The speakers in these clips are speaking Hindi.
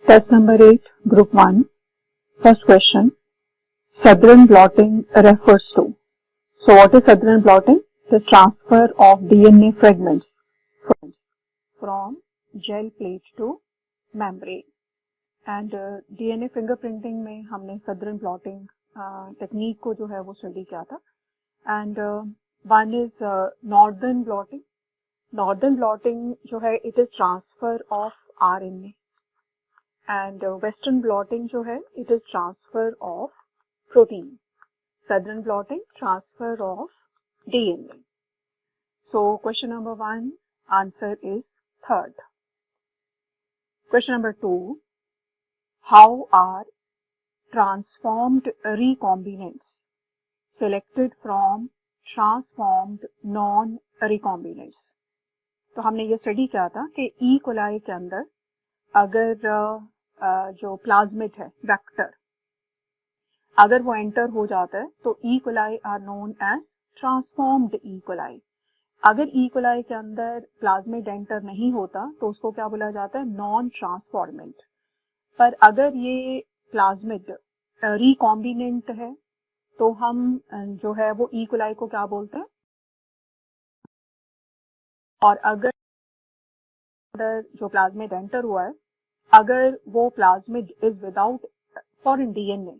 Test number 8, Group 1. First question. Southern blotting refers to. So what is Southern blotting? The transfer of DNA fragments from gel plate to membrane. And DNA fingerprinting में हमने Southern blotting technique को जो है वो स्टडी किया था. And one is Northern blotting. Northern blotting जो है it is transfer of RNA. And Western blotting जो है it is transfer of protein. Southern blotting transfer of DNA. So question number 1 answer is third. Question number 2, how are transformed recombinants selected from transformed non-recombinants? तो हमने ये स्टडी किया था कि ई कोलाई के अंदर अगर जो प्लाज्मिड है वेक्टर अगर वो एंटर हो जाता है तो E coli are known as transformed E coli. अगर ई कोलाई के अंदर प्लाज्मिड एंटर नहीं होता तो उसको क्या बोला जाता है? Non transformant. पर अगर ये प्लाज्मिड रिकॉम्बिनेंट है तो हम जो है वो ई कोलाई को क्या बोलते हैं? और अगर जो प्लाज्मिड एंटर हुआ है अगर वो plasmid is without foreign DNA,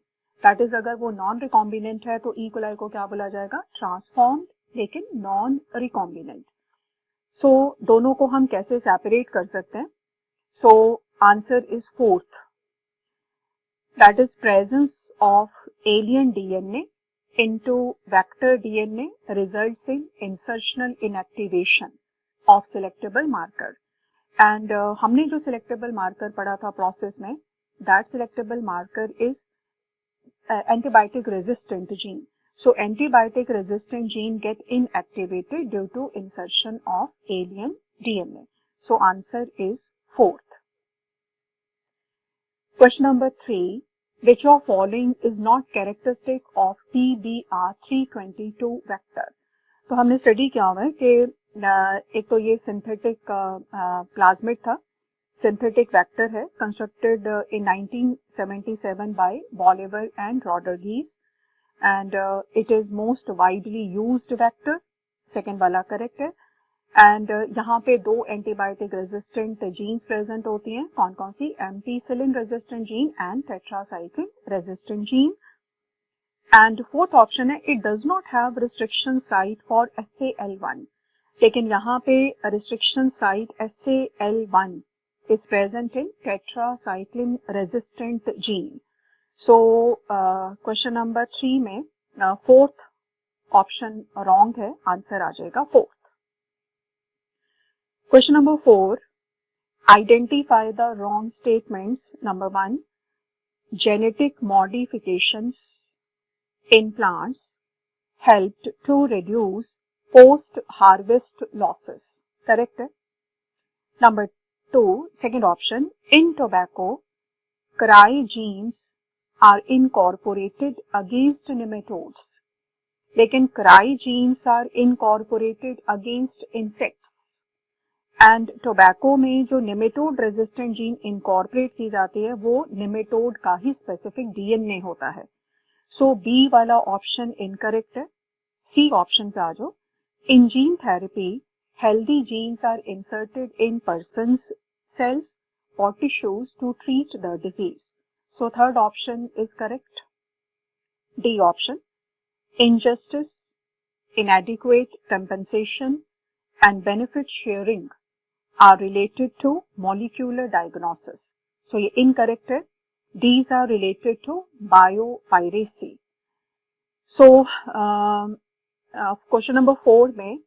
that is अगर वो नॉन रिकॉम्बिनेंट है तो ई कोलाई को क्या बोला जाएगा? ट्रांसफॉर्म्ड, लेकिन नॉन रिकॉम्बिनेंट. सो दोनों को हम कैसे सेपरेट कर सकते हैं? सो answer is fourth, that is presence of alien DNA into vector DNA results in insertional inactivation of selectable marker. And हमने जो सिलेक्टेबल मार्कर पढ़ा था प्रोसेस में, that selectable marker is antibiotic resistant gene. So antibiotic resistant gene get inactivated due to insertion of alien DNA. So answer is fourth. Question number 3. Which of following is not characteristic of PBR322 vector? तो हमने स्टडी किया हुआ है कि एक तो ये सिंथेटिक प्लाज्मिड था, synthetic vector है, constructed in 1977 by Bolivar and Rodriguez, and it is most widely used vector. Second वाला correct है. And यहाँ पे दो antibiotic resistant genes present होती हैं. कौन कौन सी? ampicillin resistant gene and tetracycline resistant gene. And fourth option है, it does not have restriction site for SAL1. लेकिन यहाँ पे restriction site SAL1 is present in tetracycline resistant gene. So question number 3 में fourth option wrong है, आंसर आ जाएगा fourth. Question number 4, identify the wrong statements. Number 1, genetic modifications in plants helped to reduce post-harvest losses. Correct है. Number 2, second option, in tobacco, cry genes are incorporated against nematodes. लेकिन cry genes are incorporated against insects. And tobacco में जो nematode resistant gene incorporate की जाती है वो nematode का ही specific DNA होता है. So B वाला option incorrect है. C option पे आ जाओ. In gene therapy, healthy genes are inserted in person's cells or tissues to treat the disease. So third option is correct. D option, injustice, inadequate compensation and benefit sharing are related to molecular diagnosis. So ये incorrect है. These are related to biopiracy. So question number 4 में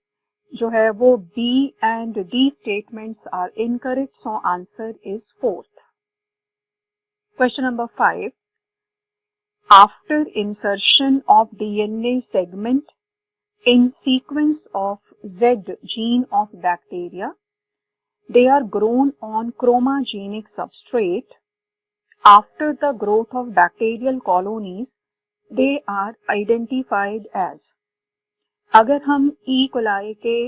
जो है वो B and D statements are incorrect, so answer is fourth. Question number 5. After insertion of DNA segment in sequence of Z gene of bacteria, they are grown on chromogenic substrate. After the growth of bacterial colonies, they are identified as. अगर हम ई कोलाई के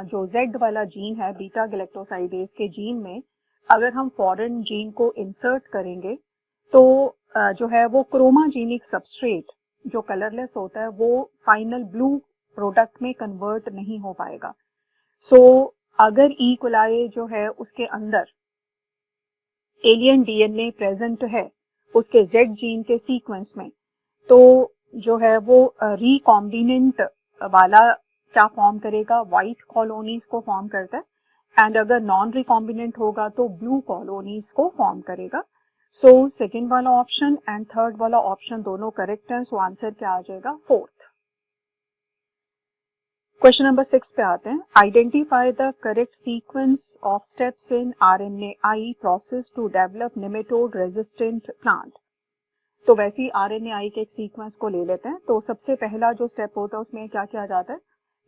जो Z वाला जीन है बीटा गैलेक्टोसाइडेज के जीन में अगर हम फॉरेन जीन को इंसर्ट करेंगे तो जो है वो क्रोमाजीनिक सबस्ट्रेट जो कलरलेस होता है वो फाइनल ब्लू प्रोडक्ट में कन्वर्ट नहीं हो पाएगा। सो अगर ई कोलाई जो है उसके अंदर एलियन डीएनए प्रेजेंट है उसके जेड जीन के सीक्वेंस में, तो जो है वो रिकॉम्बिनेंट वाला क्या फॉर्म करेगा, व्हाइट कॉलोनीज को फॉर्म करता है, एंड अगर नॉन रिकॉम्बिनेंट होगा तो ब्लू कॉलोनीज को फॉर्म करेगा। सो सेकेंड वाला ऑप्शन एंड थर्ड वाला ऑप्शन दोनों करेक्ट है। सो आंसर क्या आ जाएगा, फोर्थ। क्वेश्चन नंबर 6 पे आते हैं। Identify the correct sequence of steps in RNAi process to develop nematode resistant plant. तो वैसे ही RNAi के एक सीक्वेंस को ले लेते हैं। तो सबसे पहला जो स्टेप होता है उसमें क्या किया जाता है,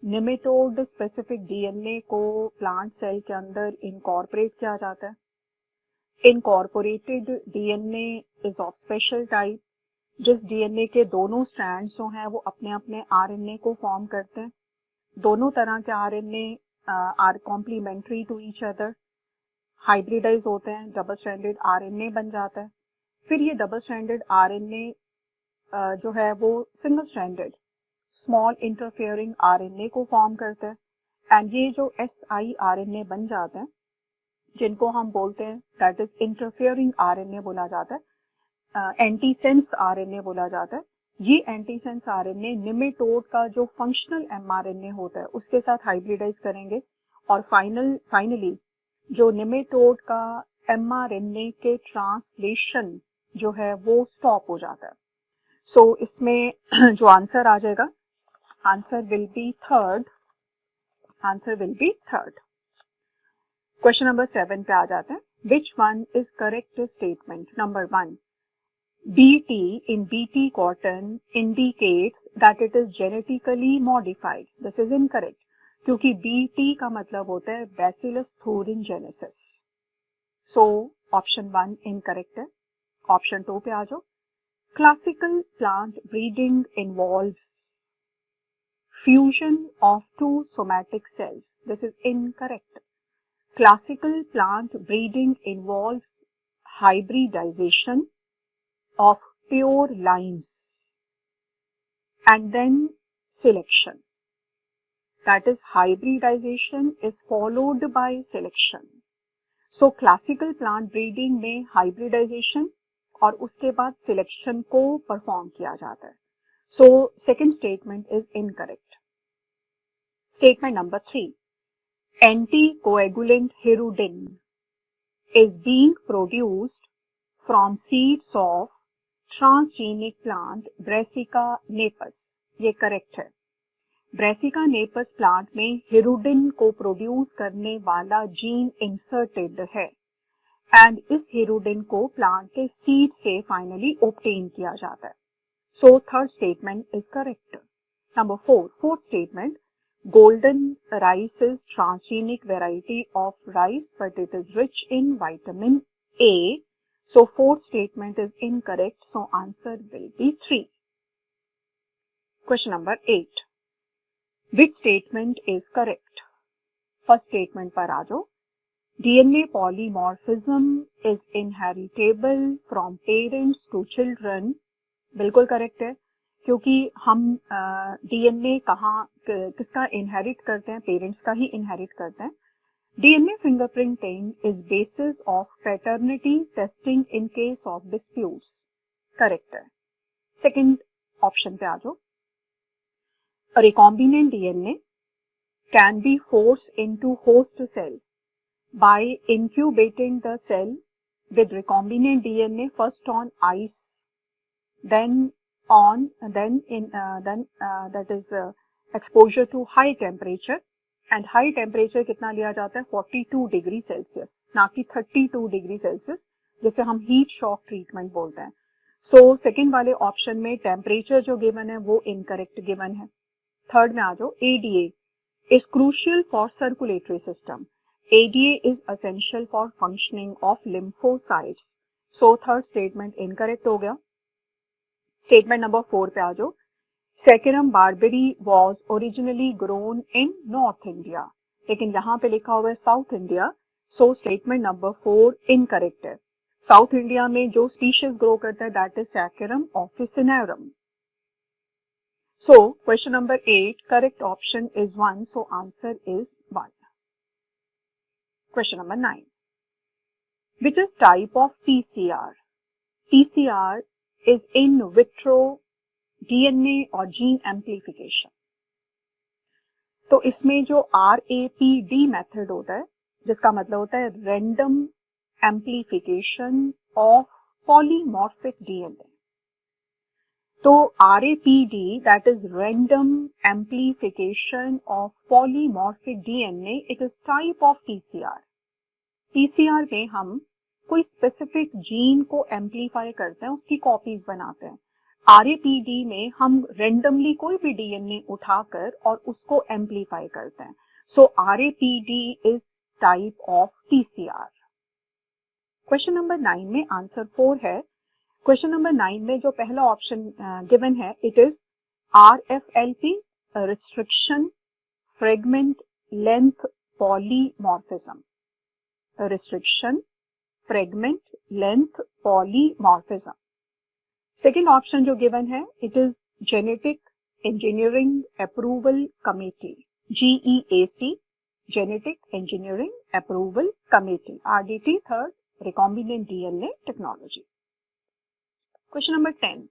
नेमेटोड स्पेसिफिक डीएनए को प्लांट सेल के अंदर इनकॉर्पोरेट किया जाता है। Incorporated DNA is of special type, जिस डीएनए के दोनों स्ट्रैंड्स जो हैं वो अपने अपने आरएनए को फॉर्म करते हैं। दोनों तरह के RNA are complementary to each other, hybridize होते हैं, डबल स्ट्रैंडेड आरएनए बन जाता है। फिर ये डबल स्ट्रैंडेड आरएनए जो है वो single stranded small interfering RNA को फॉर्म करता है, एंड ये जो एसआई आरएनए बन जाते हैं जिनको हम बोलते हैं दैट इज इंटरफेयरिंग आरएनए बोला जाता है, एंटीसेंस आरएनए बोला जाता है। ये एंटीसेंस आरएनए निमेटोड का जो फंक्शनल एमआरएनए होता है उसके साथ हाइब्रिडाइज करेंगे और फाइनली जो निमेटोड का एमआरएनए के ट्रांसलेशन जो है वो स्टॉप हो जाता है। सो इसमें जो आंसर आ जाएगा, answer will be third. Question number 7 पे आ जाते हैं। Which one is correct statement? Number 1, BT in BT cotton indicates that it is genetically modified. This is incorrect क्योंकि BT का मतलब होता है Bacillus thuringiensis. So option 1 incorrect है। ऑप्शन 2 पे आ जाओ। Classical plant breeding involves fusion of two somatic cells. This is incorrect. Classical plant breeding involves hybridization of pure lines and then selection. That is, hybridization is followed by selection. So classical plant breeding में hybridization और उसके बाद selection को perform किया जाता है। So second statement is incorrect. Statement number 3, anticoagulant hirudin is being produced from seeds of transgenic plant Brassica napus. ये करेक्ट है। ब्रेसिका नेपस प्लांट में हिरुडिन को प्रोड्यूस करने वाला जीन इंसर्टेड है एंड इस हिरुडिन को प्लांट के सीड से फाइनली ऑब्टेन किया जाता है। So third statement is correct. Number 4, fourth statement, golden rice is transgenic variety of rice but it is rich in vitamin A. So fourth statement is incorrect. So answer will be 3. Question number 8. Which statement is correct? First statement पर आ जाओ। DNA polymorphism is inheritable from parents to children. बिल्कुल करेक्ट है क्योंकि हम DNA किसका इनहेरिट करते हैं? पेरेंट्स का ही इनहेरिट करते हैं। DNA fingerprinting is basis of paternity testing in case of disputes. Correct है। Second option पे आ जाओ। A recombinant DNA can be forced into host cell by incubating the cell with recombinant DNA first on ice, that is exposure to high temperature. And high temperature कितना लिया जाता है? 42 डिग्री सेल्सियस, ना कि 32 डिग्री सेल्सियस, जिसे हम हीट शॉक ट्रीटमेंट बोलते हैं। सो सेकेंड वाले ऑप्शन में टेम्परेचर जो गिवन है वो इनकरेक्ट गिवन है। थर्ड में आ जाओ। ADA is crucial for circulatory system. ADA is essential for functioning of lymphocytes. So third statement incorrect हो गया। स्टेटमेंट नंबर 4 पे आ जाओ। Saccharum barberi was originally grown in North India, लेकिन यहाँ पे लिखा हुआ है South India, so statement number 4 incorrect है। साउथ इंडिया में जो स्पीशीज ग्रो करता है that is saccharum officinarum. So question number 8 correct option is 1, so answer is 1। Question number 9 which is type of PCR? PCR is in vitro DNA or gene amplification। तो इसमें जो RAPD मेथड होता है जिसका मतलब होता है random amplification of polymorphic DNA. तो RAPD that is random amplification of polymorphic DNA, it is type of PCR। PCR में हम कोई स्पेसिफिक जीन को एम्प्लीफाई करते हैं, उसकी कॉपीज बनाते हैं। RAPD में हम रेंडमली कोई भी डीएनए उठाकर और उसको एम्प्लीफाई करते हैं। सो RAPD is type of PCR। Question number 9 में आंसर 4 है। क्वेश्चन नंबर 9 में जो पहला ऑप्शन गिवन है it is RFLP restriction fragment length polymorphism. Restriction fragment length polymorphism. Second option जो गिवन है it is genetic engineering approval committee, GEAC, genetic engineering approval committee, RDT, third recombinant DNA technology। Question number 10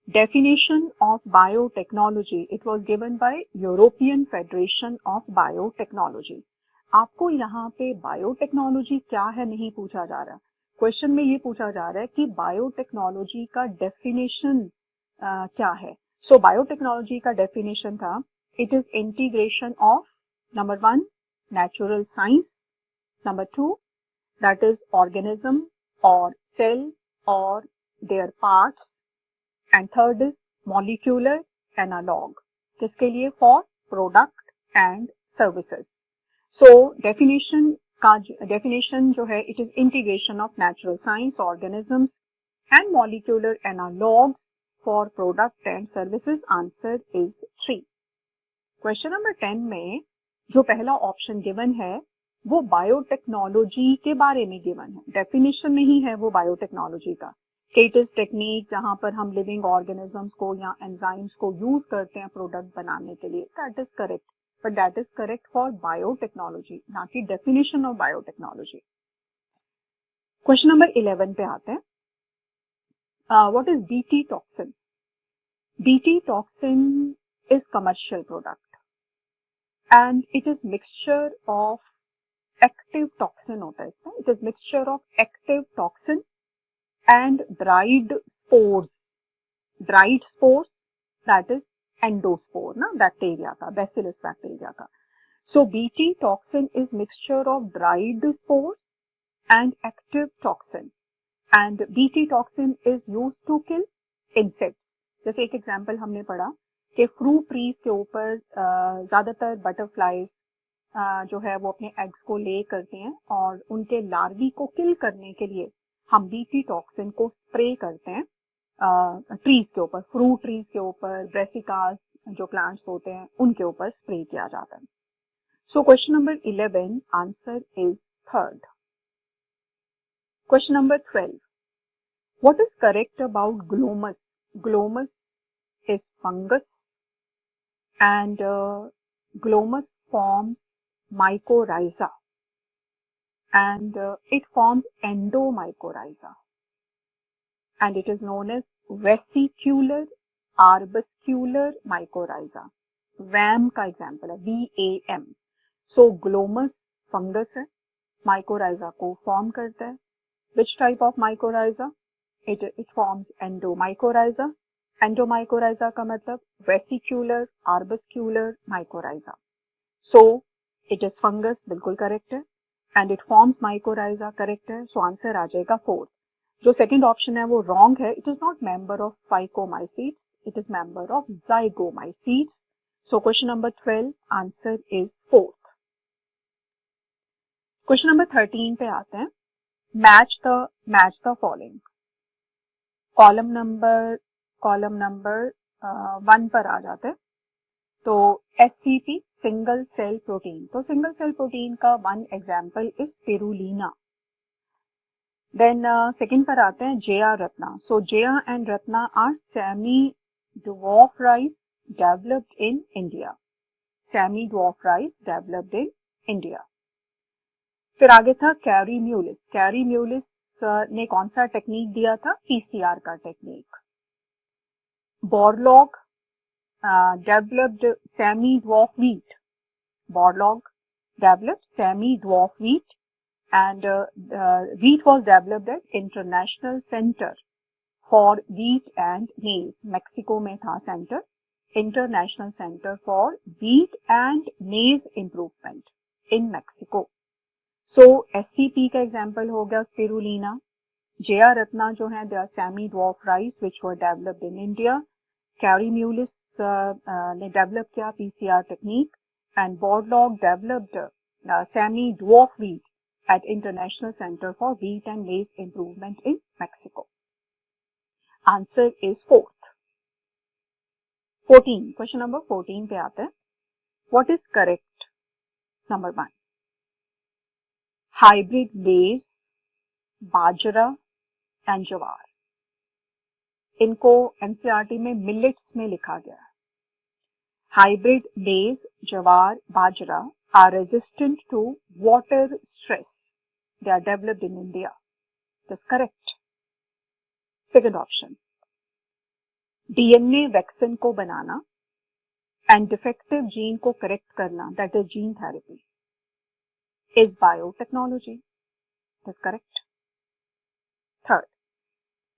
definition of biotechnology, it was given by European Federation of Biotechnology। आपको यहाँ पे बायोटेक्नोलॉजी क्या है नहीं पूछा जा रहा, क्वेश्चन में ये पूछा जा रहा है कि बायोटेक्नोलॉजी का डेफिनेशन क्या है। सो बायोटेक्नोलॉजी का डेफिनेशन था it is integration of number 1 natural science, number 2 that is organism or cell or their parts, and third is molecular analog, किसके लिए for product and services। so definition जो है it is integration of natural science, organisms and molecular analogs for product and services, answer is 3। Question number 10 में जो पहला ऑप्शन गिवन है वो बायोटेक्नोलॉजी के बारे में गिवन है, डेफिनेशन नहीं है वो बायोटेक्नोलॉजी का कि इट इज टेक्निक जहां पर हम लिविंग ऑर्गेनिजम्स को या एंजाइम्स को यूज करते हैं प्रोडक्ट बनाने के लिए, that is correct, but that is correct for biotechnology, ना कि definition of biotechnology. Question number 11 पे आते हैं। What is BT toxin? BT toxin is commercial product and it is mixture of active toxin होता है इसमें, it is mixture of active toxin and dried spores, dried spores that is endospore ना, बैक्टीरिया का, बैसिलस बैक्टीरिया का। सो BT toxin is mixture of dried spores and active toxin and BT toxin is used to kill insects. जैसे एक एग्जांपल हमने पढ़ा कि फ्रूट ट्रीज के ऊपर ज्यादातर बटरफ्लाईज जो है वो अपने एग्स को ले करते हैं और उनके लार्वी को किल करने के लिए हम BT टॉक्सिन को स्प्रे करते हैं ट्रीज के ऊपर, फ्रूट ट्रीज के ऊपर, ब्रेसिकास जो प्लांट्स होते हैं उनके ऊपर स्प्रे किया जाता है। सो question number 11 answer is third. Question number 12 what is correct about Glomus? Glomus is fungus and Glomus forms mycorrhiza and it forms endomycorrhiza and it is known as vesicular arbuscular mycorrhiza। VAM का एग्जाम्पल है, VAM। सो ग्लोमस फंगस है, माइकोराइजा को फॉर्म करता है। Which type of mycorrhiza? It forms endomycorrhiza. Endomycorrhiza का मतलब vesicular arbuscular mycorrhiza. So it is fungus, बिल्कुल करेक्ट है, and it forms mycorrhiza, correct है। सो आंसर आ जाएगा 4। जो सेकंड ऑप्शन है वो रॉन्ग है, it is not member of Phycomycetes, it is member of Zygomycetes. So question number 12 answer is 4th। Question number 13 पे आते हैं। Match the following. Column number 1 पर आ जाते हैं। तो SCP सिंगल सेल प्रोटीन। तो सिंगल सेल प्रोटीन का one example is spirulina. Then second पर आते हैं Jaya Ratna. So Jaya and Ratna are semi dwarf rice developed in India. Semi dwarf rice developed in India. फिर आगे था कैरीम्यूलिस। कैरीम्यूलिस ने कौन सा टेक्निक दिया था? पीसीआर का technique. Borlaug developed semi-dwarf wheat. Borlaug developed semi-dwarf wheat, and wheat was developed at International Center for Wheat and Maize. Mexico में था center, International Center for Wheat and Maize Improvement in Mexico. So SCP का example हो गया spirulina. Jaya Ratna जो है they are semi-dwarf rice which were developed in India. Carimulus ने डेवलप किया PCR technique, and Borlaug developed semi dwarf wheat at international centre for wheat and maize improvement in Mexico. Answer is fourth. 14, question number 14 पे आते हैं। What is correct? Number 1, hybrid maize, bajra and ज्वार। इनको एनसीईआरटी में मिलेट्स में लिखा गया है। Hybrid maize, jawar, bajra are resistant to water stress. They are developed in India. That's correct. Second option. DNA vaccine को बनाना and defective gene को correct करना, that is gene therapy, is biotechnology. That's correct. Third,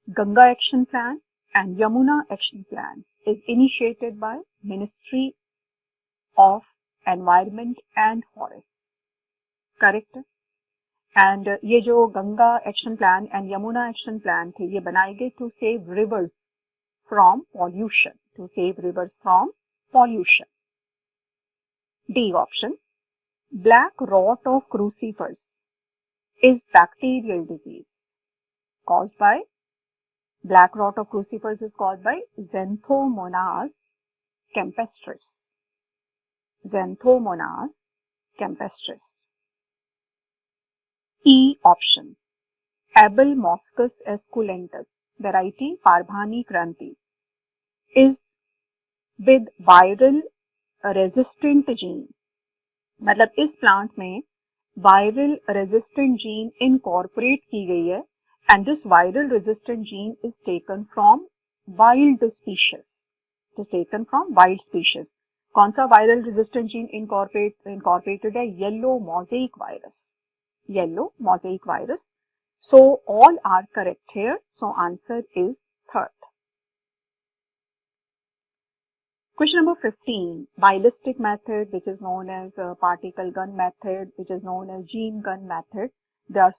Ganga Action Plan and Yamuna Action Plan is initiated by Ministry of Environment and Forest. Correct. And ये जो Ganga action plan and Yamuna action plan थे, ये बनाए गए to save rivers from pollution, to save rivers from pollution. D option, black rot of crucifers is bacterial disease caused by, black rot of crucifers is caused by Xanthomonas campestris. Xanthomonas campestris. E option, Abel moschus esculentus variety Parbhani kranti is with viral resistant gene. मतलब इस प्लांट में वायरल रेजिस्टेंट जीन इनकॉर्पोरेट की गई है, and this viral resistant gene is taken from wild species. It is taken from wild species. कौन सा viral resistant gene incorporated है? Yellow mosaic virus. Yellow mosaic virus. So all are correct here. So answer is third. Question number 15. Ballistic method, which is known as particle gun method, which is known as gene gun method, they are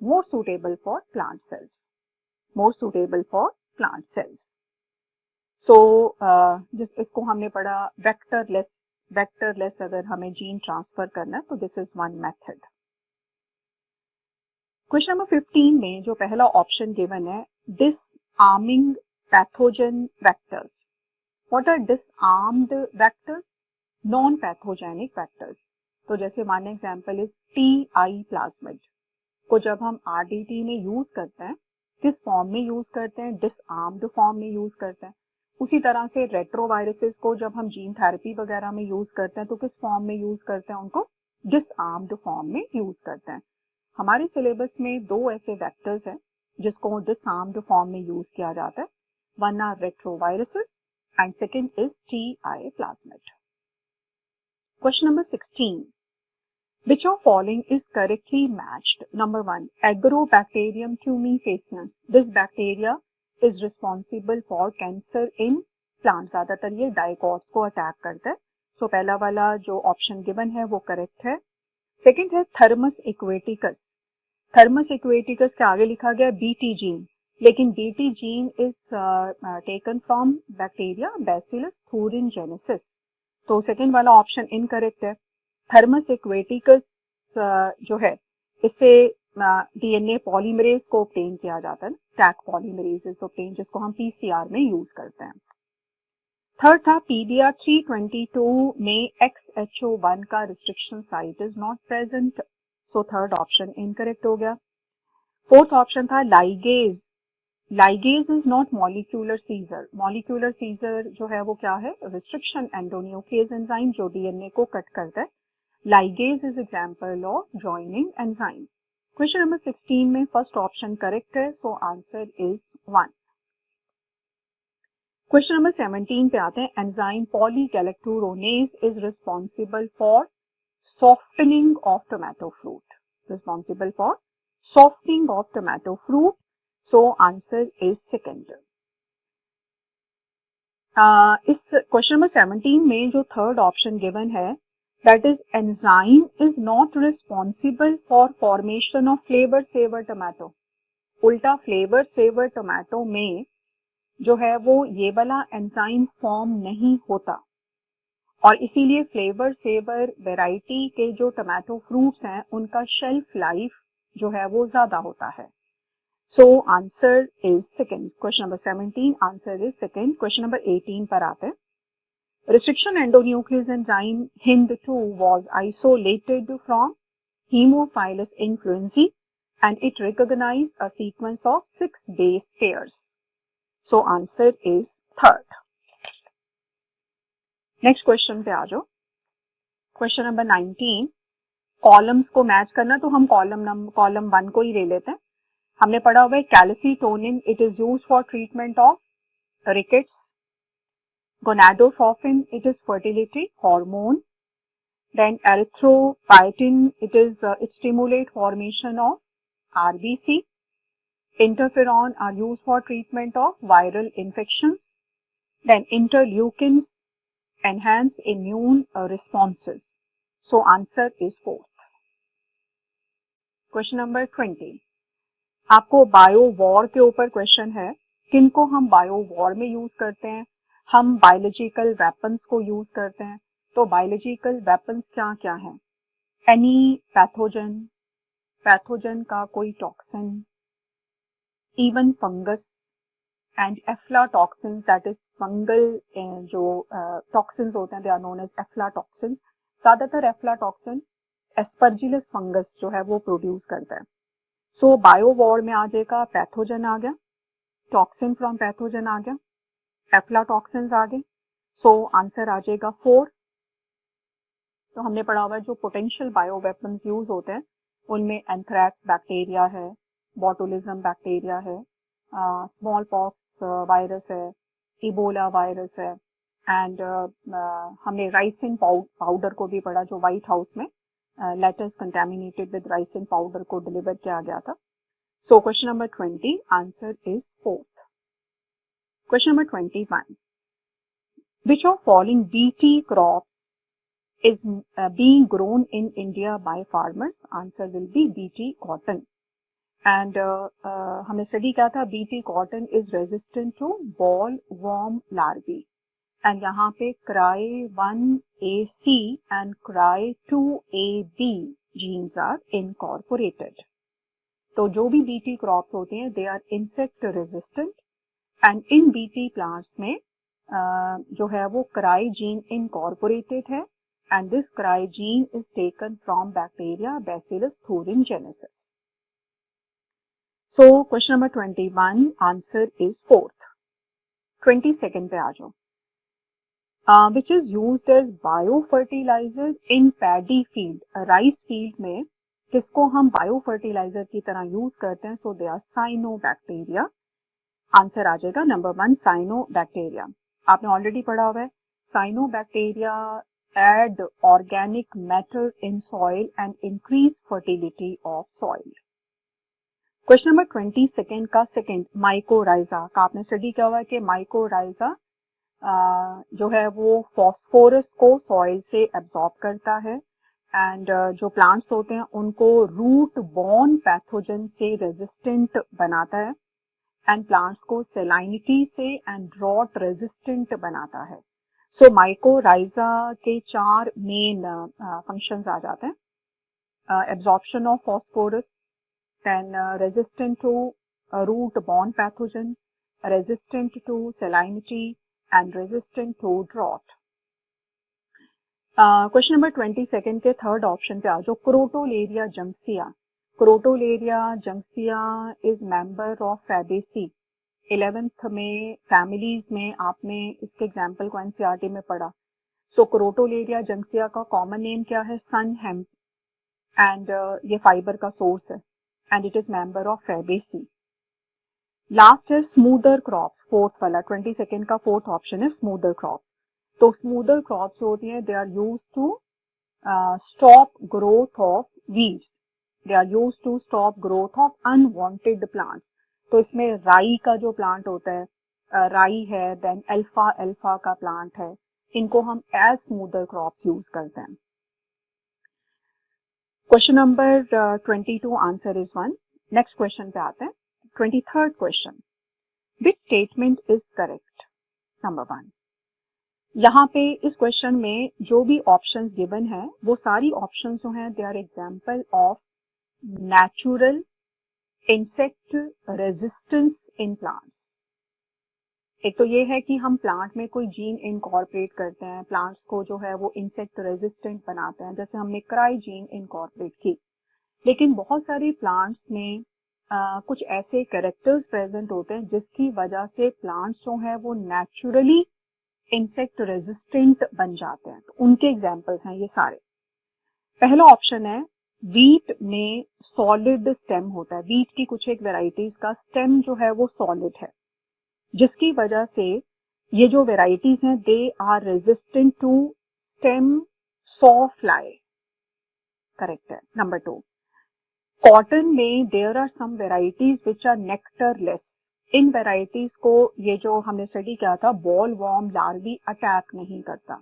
more suitable for plant cells. More suitable for plant cells. So इसको हमने पढ़ा वेक्टरलेस अगर हमें जीन ट्रांसफर करना है तो this is one method. Question number 15 में जो पहला ऑप्शन गिवन है, disarming pathogen vectors. What are disarmed vectors? Non pathogenic vectors. तो जैसे one example is TI plasmid को जब हम आरडीटी में यूज करते हैं, किस फॉर्म में यूज करते हैं? डिसआर्म्ड फॉर्म में यूज करते हैं। उसी तरह से रेट्रोवायरसेस को जब हम जीन थेरेपी वगैरह में यूज करते हैं तो किस फॉर्म में यूज करते हैं? उनको डिसआर्म्ड फॉर्म में यूज करते हैं। हमारे सिलेबस में दो ऐसे वेक्टर्स हैं जिसको डिसआर्म्ड फॉर्म में यूज किया जाता है। One are retroviruses and second is TI plasmid. Question number 16. Which of following is correctly matched? Number 1, Agrobacterium tumefaciens. This bacteria is responsible for cancer in plants. ज्यादातर ये डाइकोट्स को अटैक करता है। सो पहला वाला जो ऑप्शन गिवन है वो करेक्ट है। सेकंड है थर्मस एक्वेटिकस। थर्मस एक्वेटिकस के आगे लिखा गया बीटी जीन, लेकिन BT gene is taken from bacteria bacillus thuringiensis। तो सेकंड वाला ऑप्शन इनकरेक्ट है। थर्मस एक्वेटिकस जो है इससे डीएनए पॉलीमरेज को ऑब्टेन किया जाता है, टैक पॉलीमरेज इज ऑब्टेन, जिसको हम पीसीआर में यूज करते हैं। थर्ड था पीडीआर 322 में XHO1 का restriction site is not present, so third option incorrect हो गया। फोर्थ ऑप्शन था ligase, ligase is not molecular scissor, molecular scissor जो है वो क्या है, रिस्ट्रिक्शन एंडोन्यूक्लियस एंजाइम जो डीएनए को कट करता है। Ligase is example of joining enzyme. Question number 16 में फर्स्ट ऑप्शन करेक्ट है, so answer is 1। Question number 17 पे आते हैं, enzyme polygalacturonase is responsible for softening of tomato fruit, responsible for softening of tomato fruit, so answer is second. इस क्वेश्चन नंबर 17 में जो थर्ड ऑप्शन गिवन है that is enzyme is not responsible for formation of flavour saver tomato, उल्टा फ्लेवर सेवर टोमेटो में जो है वो ये वाला एंजाइम फॉर्म नहीं होता और इसीलिए फ्लेवर सेवर वैरायटी के जो टोमेटो फ्रूट्स हैं उनका शेल्फ लाइफ जो है वो ज्यादा होता है। So answer is second, question number 17 answer is second. Question number 18 पर आते हैं, restriction endonuclease enzyme HIND2 was isolated from Haemophilus influenzae and it recognized a sequence of 6 base pairs. So answer is third. Next question पे आ जाओ। क्वेश्चन नंबर 19, कॉलम्स को मैच करना, तो हम कॉलम 1 को ही ले लेते हैं। हमने पढ़ा हुआ है calcitonin, it is used for treatment of rickets. Gonadotropin, it is fertility hormone. Then erythropoietin, it stimulates formation of RBC. Interferon are used for treatment of viral infections. Then interleukins enhance immune responses. So answer is fourth. Question number 20. आपको बायो वॉर के ऊपर क्वेश्चन है, किनको हम बायो वॉर में यूज करते हैं, हम बायोलॉजिकल वेपन्स को यूज करते हैं। तो बायोलॉजिकल वेपन्स क्या क्या है, एनी पैथोजन, पैथोजन का कोई toxin, even fungus and aflatoxin, that is fungal जो टॉक्सिन्स होते हैं they are known as aflatoxin. ज्यादातर एफ्लाटॉक्सिन एस्परजिलस फंगस जो है वो प्रोड्यूस करता है। सो बायो वॉर में आ जाएगा पैथोजन आ गया, टॉक्सिन फ्रॉम पैथोजन आ गया, एफ्लाटॉक्सिन्स आ गए, सो आंसर आ जाएगा 4। तो हमने पढ़ा हुआ है जो पोटेंशियल बायो वेपन्स यूज होते हैं उनमें एंथ्रैक्स बैक्टीरिया है, बॉटुलिज्म बैक्टीरिया है, स्मॉल पॉक्स वायरस है, इबोला वायरस है एंड हमने राइसिन पाउडर को भी पढ़ा जो व्हाइट हाउस में letters contaminated with ricin powder को डिलीवर किया गया था। सो question number 20 answer is 4th। Question number 21, which of following BT crops is being grown in India by farmers? Answer will be BT cotton. And हमने स्टडी किया था BT cotton is resistant to bollworm larvae. And यहाँ पे CRY1AC and CRY2AB genes are incorporated. तो जो भी BT crops होते हैं they are insect resistant and in BT plants में जो है वो CRY gene incorporated है and this CRY gene is taken from bacteria Bacillus thuringiensis. So question number 21 answer is 4th। 22nd पे आ जाओ, which is used as biofertilizer in paddy field, rice field में किसको हम बायोफर्टिलाइजर की तरह यूज करते हैं? सो दे आर साइनोबैक्टीरिया। आंसर आ जाएगा नंबर 1 साइनोबैक्टीरिया। आपने ऑलरेडी पढ़ा हुआ है cyanobacteria add organic matter in soil and increase fertility of soil। Question number 22 का सेकेंड, माइकोराइजा का आपने स्टडी किया हुआ है कि माइकोराइजा जो है वो फॉस्फोरस को सॉइल से एब्जॉर्ब करता है एंड जो प्लांट्स होते हैं उनको रूट बॉर्न पैथोजन से रेजिस्टेंट बनाता है एंड प्लांट्स को सेलाइनिटी से एंड ड्रॉट रेजिस्टेंट बनाता है। सो माइकोराइजा के 4 मेन फंक्शंस आ जाते हैं, absorption of phosphorus, then resistant to root borne pathogen, resistant to salinity and resistant to drought. Question number 22 के थर्ड ऑप्शन पे आ जाओ. Crotalaria juncea. Crotalaria juncea is member of Fabaceae. 11th में फैमिलीज में आपने इसके एग्जाम्पल को एनसीईआरटी में पढ़ा. सो क्रोटोलेरिया जंक्सिया का कॉमन नेम क्या है? Sun hemp. एंड ये फाइबर का सोर्स है and it is member of Fabaceae. Last है स्मूदर क्रॉप्स. फोर्थ वाला 22 का फोर्थ ऑप्शन है स्मूदर क्रॉप. तो स्मूदर क्रॉप्स होती हैं, they are use to stop growth of weeds. They are use to stop growth of unwanted plants. तो इसमें राई का जो प्लांट होता है, राई है, देन अल्फा अल्फा का प्लांट है, इनको हम एज स्मूदर क्रॉप्स यूज करते हैं. Question number 22 answer is 1. Next question पे आते हैं. 23rd question. Which statement is correct? Number 1. यहाँ पे इस क्वेश्चन में जो भी ऑप्शंस गिवन है वो सारी ऑप्शंस जो हैं they are example of natural insect resistance in plants. एक तो ये है कि हम प्लांट में कोई जीन इनकॉर्पोरेट करते हैं, प्लांट्स को जो है वो इंसेक्ट रेजिस्टेंट बनाते हैं, जैसे हमने क्राई जीन इनकॉर्पोरेट की. लेकिन बहुत सारे प्लांट्स में कुछ ऐसे कैरेक्टर्स प्रेजेंट होते हैं जिसकी वजह से प्लांट्स जो है वो नेचुरली इंसेक्ट रेजिस्टेंट बन जाते हैं. तो उनके एग्जांपल्स हैं ये सारे. पहला ऑप्शन है वीट में सॉलिड स्टेम होता है. वीट की कुछ एक वेराइटीज का स्टेम जो है वो सॉलिड है, जिसकी वजह से ये जो वेराइटीज हैं they are resistant to stem sawfly. Correct है. नंबर 2. कॉटन में there are some varieties which are nectarless. इन वेराइटीज को ये जो हमने स्टडी किया था बॉल वॉर्म लार्वी अटैक नहीं करता,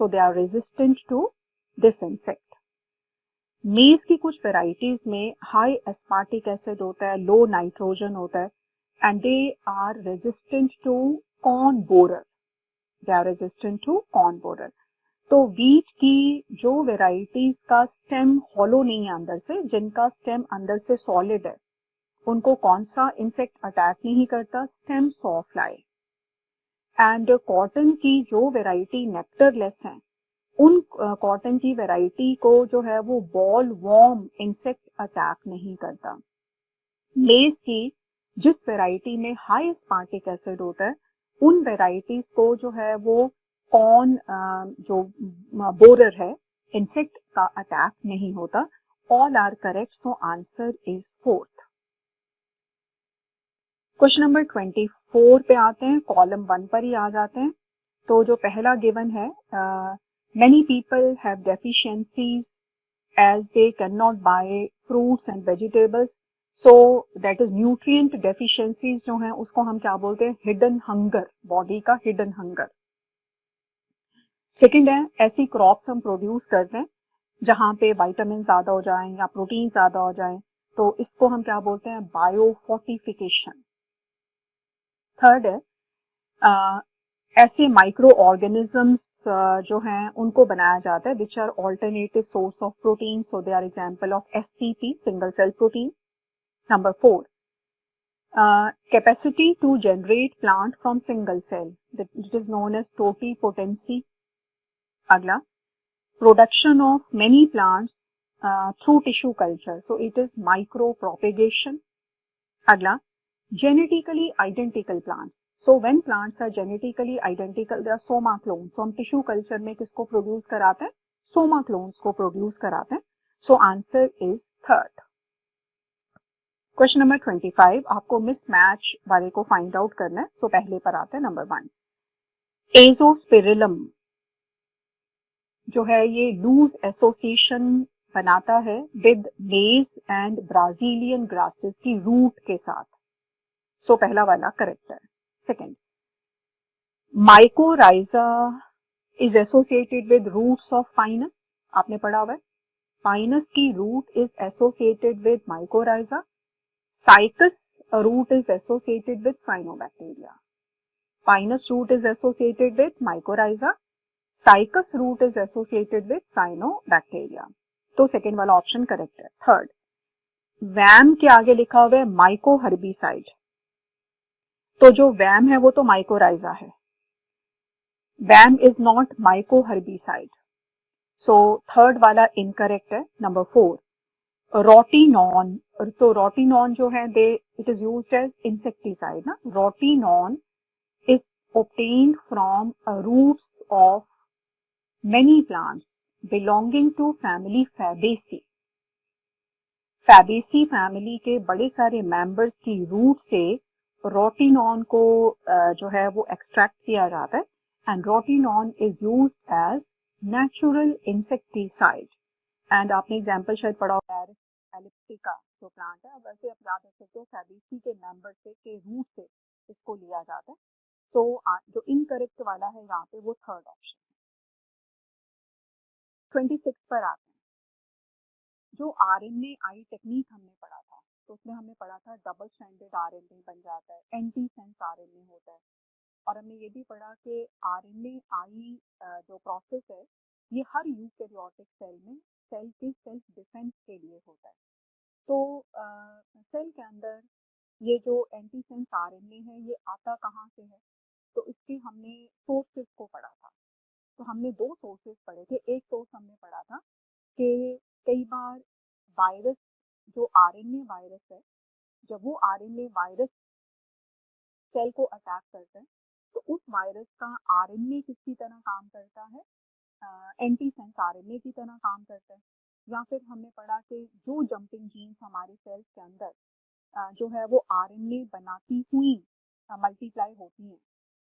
so they are resistant to this insect. Maize की कुछ वेराइटीज में हाई एस्पार्टिक एसिड होता है, लो नाइट्रोजन होता है, and they are resistant to corn borer. They are resistant to corn borer. तो वीट की जो वेराइटीज का स्टेम हॉलो नहीं है अंदर से, जिनका स्टेम अंदर से सॉलिड है, उनको कौन सा इंसेक्ट अटैक नहीं करता? Stem saw fly. And cotton की जो वेराइटी नेक्टरलेस है, उन कॉटन की वेराइटी को जो है वो बॉल वॉर्म इंसेक्ट अटैक नहीं करता. मेज की जिस वेराइटी में हाई एस्पार्टिक एसिड होता है, उन वेराइटीज को जो है वो कॉर्न जो बोरर है, इंसेक्ट का अटैक नहीं होता. All are correct, so answer is 4th. Question number 24 पे आते हैं. कॉलम 1 पर ही आ जाते हैं. तो जो पहला गिवन है, many people have deficiencies as they can not buy fruits and vegetables. So that is nutrient deficiencies जो हैं उसको हम क्या बोलते हैं? Hidden hunger. बॉडी का हिडन हंगर. सेकेंड है ऐसी क्रॉप्स हम प्रोड्यूस करते हैं जहां पे विटामिन ज्यादा हो जाएं या प्रोटीन ज्यादा हो जाएं, तो इसको हम क्या बोलते हैं? बायोफोर्टिफिकेशन. थर्ड है ऐसे माइक्रो ऑर्गेनिजम्स जो हैं उनको बनाया जाता है which are alternative source of protein, so they are example of SCP, single cell protein. Number 4, capacity to generate plant from single cell, it is known as totipotency. अगला, production of many plants through tissue culture, so it is micropropagation. अगला, genetically identical plants. So when plants are genetically identical, they are soma clones. So हम टिश्यू कल्चर में किसको प्रोड्यूस कराते हैं? सोमा क्लोन्स को प्रोड्यूस कराते हैं. सो answer is 3rd. Question number 25. आपको मिसमैच वाले को फाइंड आउट करना है. सो पहले पर आते हैं. नंबर 1, एजोस्पिरिलम जो है ये लूज एसोसिएशन बनाता है with maize and Brazilian grasses की रूट के साथ. सो पहला वाला करेक्ट है. Second, mycorrhiza is associated with roots of Pinus. आपने पढ़ा हुआ है पाइनस की root is associated with mycorrhiza. Cycas root is associated with cyanobacteria. Pinus root is associated with mycorrhiza. Cycas root is associated with cyanobacteria. तो सेकेंड वाला ऑप्शन करेक्ट है. थर्ड, वैम के आगे लिखा हुआ है माइकोहर्बिसाइड. तो जो वैम है वो तो माइकोराइजा है, BAM is not mycoherbicide. So third वाला इनकरेक्ट है. Number 4, rotenone. तो रोटिनॉन जो है it is used as insecticide ना. Rotenone is obtained from roots of many plants belonging to family Fabaceae. Fabaceae family के बड़े सारे मेंबर्स की रूट से रोटिनॉन को जो है वो एक्सट्रैक्ट किया जाता है. And rotenone is used as natural insecticide. And आपने एग्जांपल शायद पढ़ा होगा एलिप्टिका जो प्लांट है. वैसे आप याद रख सकते हो फैबेसी के मेंबर से के रूट से इसको लिया जाता है. तो जो इनकरेक्ट वाला है यहाँ पे वो थर्ड ऑप्शन है. 26 पर आते हैं. जो RNAi टेक्निक हमने पढ़ा था तो उसमें हमने पढ़ा था डबल स्ट्रैंडेड RNA बन जाता है, एंटीसेंस RNA होता है. और हमने ये भी पढ़ा कि RNAi जो प्रोसेस है ये हर यूकैरियोटिक सेल में सेल के सेल्फ डिफेंस के लिए होता है. तो सेल के अंदर ये जो एंटीसेंस RNA है ये आता कहाँ से है. तो इसके हमने सोर्सेस को पढ़ा था. तो हमने दो सोर्सेस पढ़े थे. एक सोर्स हमने पढ़ा था कि कई बार वायरस जो RNA वायरस है जब वो RNA वायरस सेल को अटैक करता है तो उस वायरस का RNA किसकी तरह काम करता है, एंटीसेंस RNA की तरह काम करता है. या फिर हमने पढ़ा कि जो जंपिंग जीन्स हमारे सेल्स के अंदर जो है वो RNA बनाती हुई मल्टीप्लाई होती हैं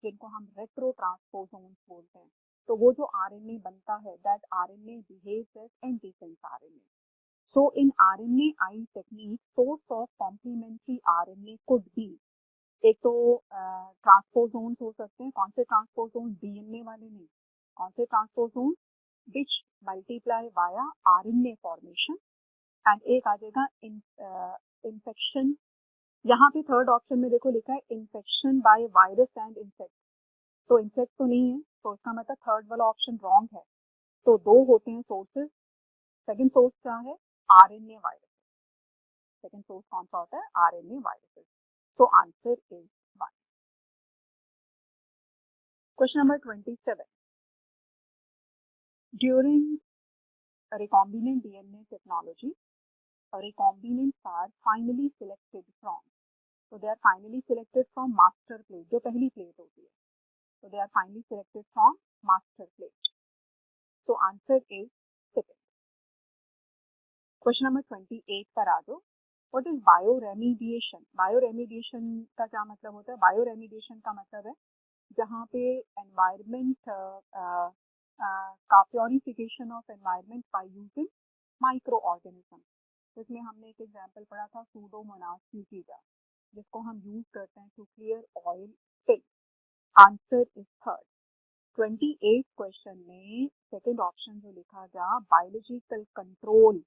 जिनको हम रेट्रो ट्रांसपोसोन्स बोलते हैं. तो वो जो RNA बनता है that RNA behaves as antisense RNA. So in RNAi technique, source of complementary RNA could be एक तो ट्रांसपोसोन्स हो सकते हैं. कौन से ट्रांसपोसोन्स? डीएनए वाले नहीं. कौन से transposons? Which multiply via RNA formation. And एक आ जाएगा इन्फेक्शन. यहाँ पे थर्ड ऑप्शन में देखो लिखा है infection by virus and insect. तो इंसेक्ट तो नहीं है तो इसका मतलब थर्ड वाला ऑप्शन रॉन्ग है. तो दो होते हैं सोर्सेस. सेकंड सोर्स क्या है? RNA virus. सेकंड सोर्स कौन सा होता है? RNA viruses. तो answer is 1. Question number 27. During recombinant DNA technology, recombinants are finally selected from. So they are finally selected from master plate. जो पहली प्लेट होती है. So they are finally selected from master plate. So answer is second. Question number 28 पर आ जाओ. What is bioremediation? बायोरेमिडिएशन का क्या मतलब होता है? बायोरेमिडिएशन का मतलब है जहाँ पे एनवायरनमेंट का purification of environment by using micro organism. जिसमें हमने एक एग्जांपल पढ़ा था सूडोमोनास ब्यूटीडा जिसको हम यूज करते हैं to clear oil spill. Answer is third. 28 question में सेकंड ऑप्शन जो लिखा गया बायोलॉजिकल कंट्रोल,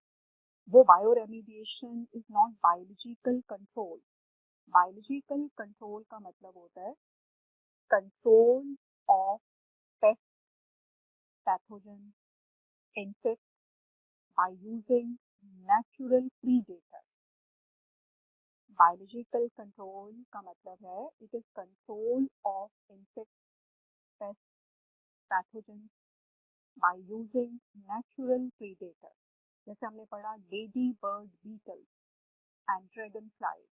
वो bioremediation is not biological control. Biological control का मतलब होता है control of pest, pathogen, insect by using natural predator. Biological control का मतलब है it is control of insects, pests, pathogens by using natural predator. जैसे हमने पढ़ा lady bird beetles and dragonflies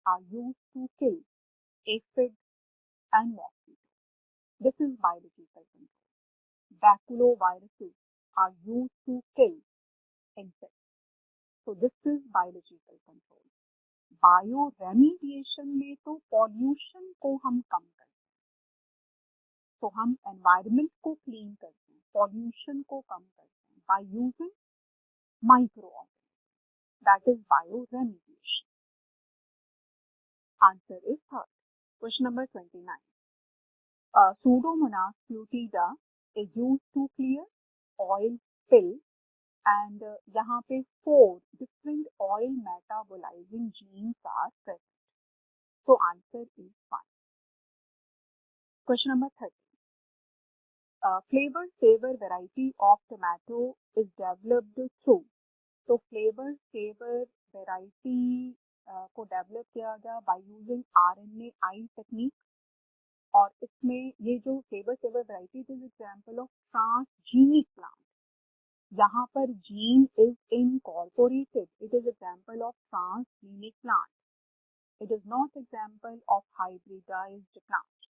are used to kill aphid and mosquito. This is biological control. Baculoviruses are used to kill insects. So this is biological control. Bio remediation में तो पॉल्यूशन को हम कम करते हैं. तो हम एनवायरनमेंट को क्लीन करते हैं, पॉल्यूशन को कम करते हैं by using micro organism. That is bio remediation. Answer is third. Question number 29. Pseudomonas butida is used to clear oil spill and यहाँ पे 4 different oil metabolizing genes are present. So answer is 1. Question number 30. Flavor saver variety of tomato is developed through. तो flavor saver variety को develop किया गया by using RNAi technique. और इसमें ये जो flavour variety is example of transgenic plant, यहाँ पर gene is incorporated, it is example of transgenic plant, it is not example of hybridized plant.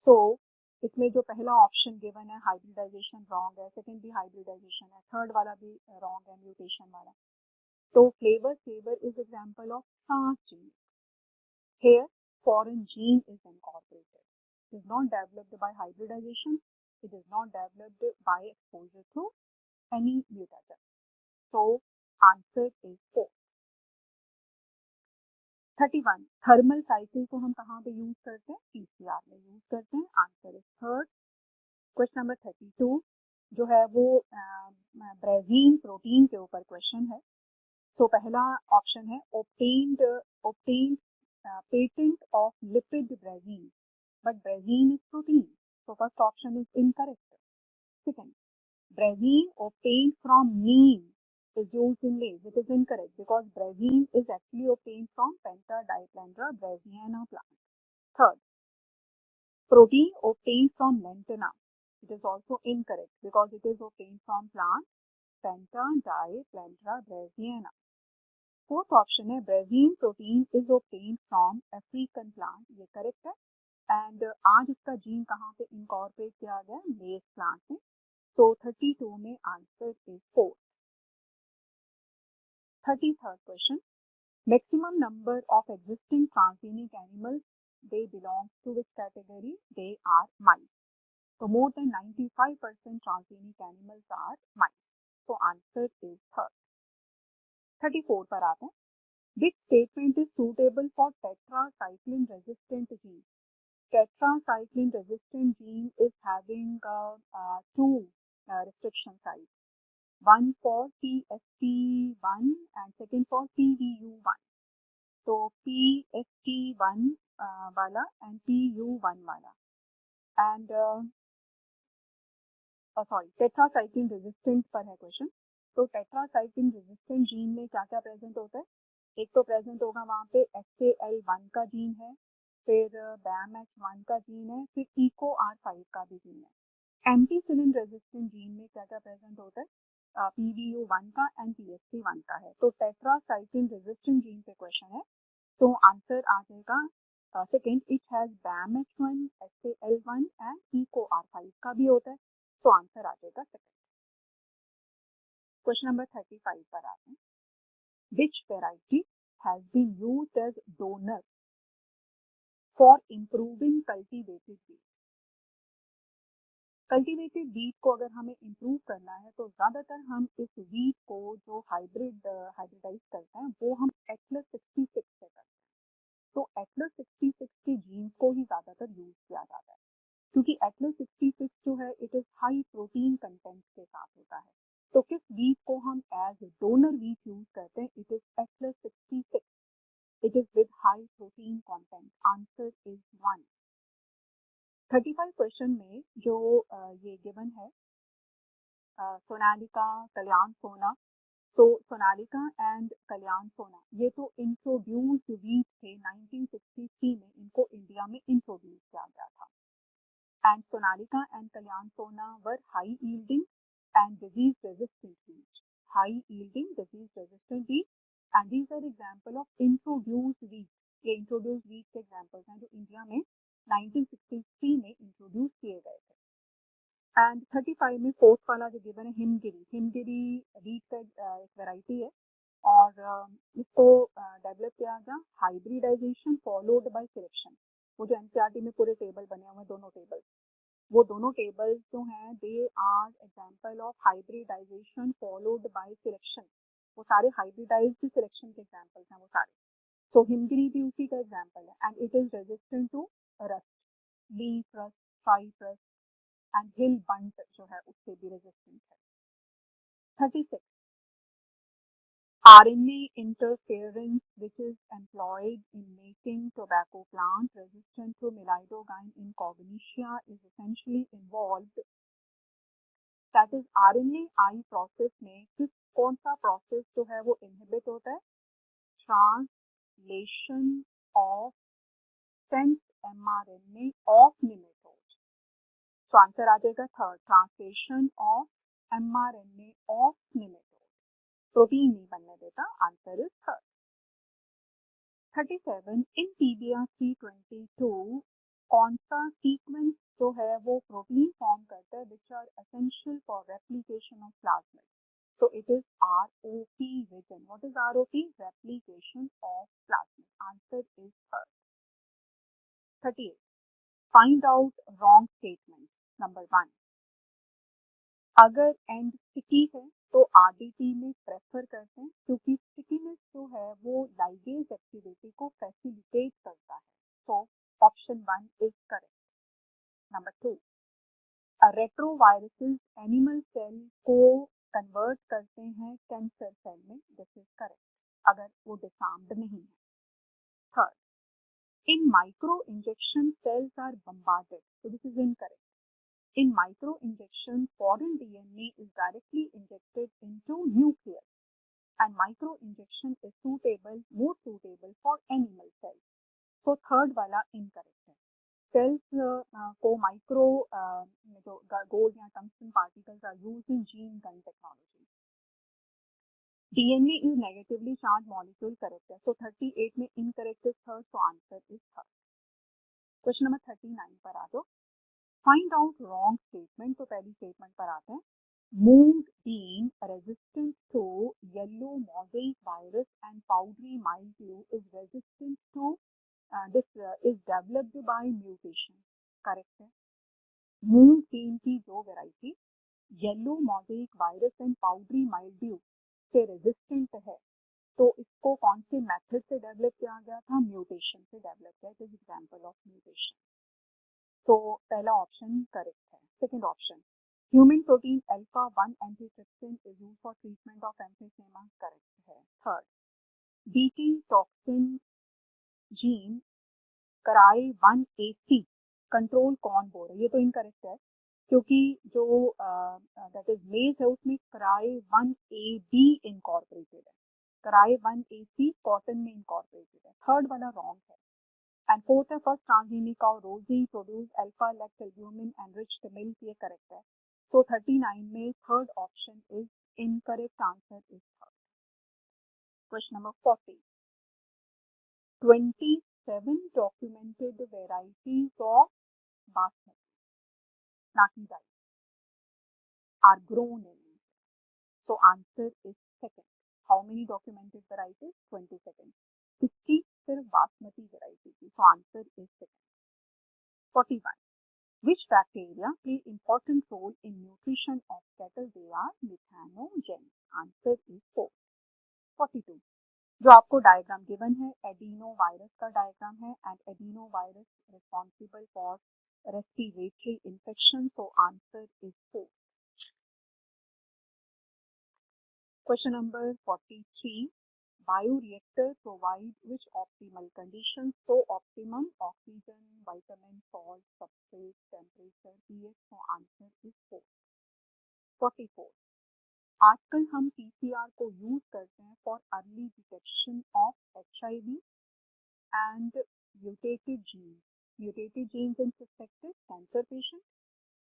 तो इसमें जो पहला ऑप्शन गिवन है हाइब्रिडाइजेशन रॉन्ग है, सेकंड भी हाइब्रिडाइजेशन है, थर्ड वाला भी रॉन्ग है, म्यूटेशन वाला। तो flavour is example of transgenic. Here, foreign gene is incorporated. It is not developed by hybridization. It is not developed by exposure to any mutagen. So, answer is 4. 31. Thermal cycle को हम कहाँ पे यूज करते हैं? PCR में यूज करते हैं। Answer is third. Question number 32 जो है वो ब्रेजीन प्रोटीन के ऊपर क्वेश्चन है। तो पहला ऑप्शन है obtained patent of lipid brezine, but brezine is protein, so first option is incorrect. Second, brezine obtained from neem is used in maize, it is incorrect because brezine is actually obtained from Pentadiplandra breziana plant. Third, protein obtained from lantana, it is also incorrect because it is obtained from plant Pentadiplandra breziana. Fourth option है brazzein protein is obtained from African plant, ये करेक्ट है। एंड आज इसका जीन कहाँ पे इनकॉर्पोरेट किया गया? मेज प्लांट में। तो 32 में answer is 4। 33rd question, maximum number of existing transgenic animals, they belong to which category? They are mice. तो more than 95% transgenic animals are mice, तो आंसर इज थर्ड। 34 पर आते हैं। Which statement is suitable for tetracycline resistant gene? Tetracycline resistant gene is having two restriction sites, one for PST1 and second for PVU1. So PST1 वाला and PU1 वाला, and tetracycline resistant पर है क्वेश्चन। तो टेट्रासाइक्लिन रेजिस्टेंट जीन में क्या क्या प्रेजेंट होता है? एक तो प्रेजेंट होगा वहाँ पे SAL1 का जीन है, फिर BAMH1 का जीन है, फिर EcoR5 का भी जीन है। एम्पीसिलिन रेजिस्टेंट जीन में क्या क्या प्रेजेंट होता है? PVU1 का एंड PST1 का है। तो टेट्रासाइक्लिन रेजिस्टेंट जीन पे क्वेश्चन है, तो आंसर आ जाएगा second, it has BAMH1, SAL1 and EcoR5 का भी होता है, तो आंसर आ जाएगा सेकेंड। क्वेश्चन नंबर 35 पर आते हैं। Which variety has been used as donor for improving cultivated wheat? Cultivated wheat को अगर हमें इम्प्रूव करना है तो ज़्यादातर हम इस वीट को जो हाइब्रिडाइज करते हैं वो हम एटलस 66 से करते हैं। तो एटलस 66 के जीन्स को ही ज़्यादातर यूज किया जाता है, क्योंकि एटलस 66 जो है it is high protein content के साथ होता है। तो किस वीट को हम एज डोनर वीट यूज करते हैं? It is Atlas 66, it is with high protein content, answer is 1। 35 question में जो ये गिवन है सोनालिका, कल्याण सोना, तो सोनालिका एंड कल्याण सोना ये तो इंट्रोड्यूस्ड वीट थे 1963 में, इनको इंडिया में इंट्रोड्यूस किया गया था। एंड सोनालिका एंड कल्याण सोना वर high yielding and disease resistant wheat, high yielding disease resistant wheat, and these are example of introduced wheat। ये introduced wheat के examples हैं जो इंडिया में 1963 में इंट्रोड्यूस किए गए थे। एंड 35 में फोर्थ वाला जो गिवन है हिमगिरी वीट का एक वेराइटी है, और इसको डेवलप किया गया हाइब्रिडाइजेशन फॉलोड बाय सिलेक्शन। वो जो एनसीईआरटी में पूरे टेबल बने हुए हैं, दोनों टेबल, वो दोनों टेबल्स जो हैं they are example of hybridization followed by selection. वो सारे हाइब्रिडाइज्ड सिलेक्शन के एग्जाम्पल्स हैं वो सारे। तो हिमगिरी भी उसी का एग्जाम्पल है, and it is resistant to rust, leaf rust, fight rust, and hill bunt जो है उससे भी रेजिस्टेंट है। 36 RNA interference which is employed in making tobacco plant resistant to Melidogyne in Cognitia is essentially involved, that is RNAi process में कौन सा प्रोसेस जो है वो इनहिबिट होता है? Translation of sense mRNA of nematode. So answer आ जाएगा third, translation of mRNA of nematode. Protein नहीं बनने देता, आंसर इज थर्ड. 37 इन TBR 322 कौन सा सीक्वेंस जो है वो प्रोटीन फॉर्म करता है which are essential for replication of plasmid. So it is ROP region. What is ROP? Replication of plasmid. Answer is third. 38. Find out wrong statement. Number 1. अगर एंड स्टिकी है तो RDT में प्रेफर करते हैं क्योंकि स्टिकीनेस जो है वो लाइगेज एक्टिविटी को फैसिलिटेट करता है. So option 1 is correct. Number 2. Retroviruses animal cell को कन्वर्ट करते हैं कैंसर सेल में. दिस इज करेक्ट अगर वो डिसार्म्ड नहीं है. Third, in micro injection cells are bombarded. So this is incorrect. In micro injection foreign DNA is directly injected into nucleus and micro injection is more suitable for animal cells. So third वाला इनकरेक्ट है. सेल्स को माइक्रो जो गोल्ड या tungsten particles are used in gene gun technology. DNA is negatively charge molecule. Correct है. सो 38 में incorrect is third. So answer is third. Question number 39 पर आ जाओ. Find out wrong statement. तो पहली स्टेटमेंट पर आते हैं. Moong bean resistant to yellow mosaic virus and powdery mildew is resistant to this is developed by mutation. Correct है. मूंग बीन की जो variety yellow mosaic virus and powdery mildew से रेजिस्टेंट है तो इसको कौन से मेथड से डेवलप किया गया था? म्यूटेशन से डेवलप किया. It is example of mutation. तो पहला ऑप्शन करेक्ट है. Second option, human protein alpha 1 antitrypsin is used for treatment of emphysema. Correct है. Third, BT toxin gene cry 1AC control कौन बोल रहे? ये तो इनकरेक्ट है क्योंकि जो दैट इज मेज है उसमें कराए 1AB इनकॉर्पोरेटेड है. कराए 1AC कॉटन में इनकॉर्पोरेटेड है. थर्ड वाला रॉन्ग है. एंड फोर्थ है फर्स्ट ट्रांसजीनिका और रोजी प्रोड्यूस अल्फा लैक्टोल्ब्यूमिन एनरिच्ड मिल्क. ये करेक्ट है. तो 39 में third option is incorrect. Answer is third. Question number 40. 27 documented varieties of basmati nati rice are grown in India. So answer is second. How many documented varieties? 27. 60 सिर्फ बासमती वैरायटी की. So answer is second. 41. Which bacteria play important role in nutrition of cattle? They are methanogens. Answer is 4. 42. जो आपको डायग्राम गिवन है एडिनो वायरस का डायग्राम है and adenovirus responsible for respiratory infection. So answer is 4. Question number 43. Bioreactor provide which optimal condition? तो optimum oxygen, vitamin, salt, substrate, temperature, pH. So answer is 4. 44. आजकल हम PCR को यूज करते हैं for early detection of HIV and mutated genes. Mutated genes in suspected cancer patient,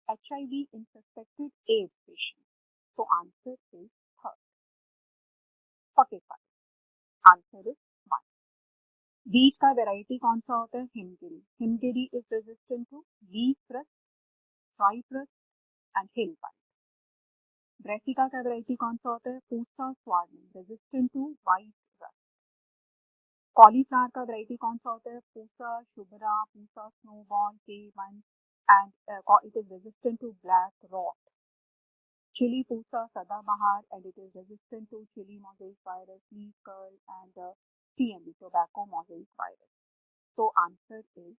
HIV in suspected AIDS patient. तो answer is third. 45. Answer is 1. बीज का वेराइटी कौन सा होता है? Himgiri. Himgiri is resistant to leaf rust, dry rust and hill bite. Brassica का वैरायटी कौन सा होता है? Pusa Swarnim, resistant to white rust. Cauliflower का वैरायटी कौन सा होता है? Pusa Shubhra, Pusa snowball, K1 and it is resistant to black rot. Chili Pusa Sadabahar and it is resistant to chili mosaic virus, leaf curl and TMV, tobacco mosaic virus. So answer is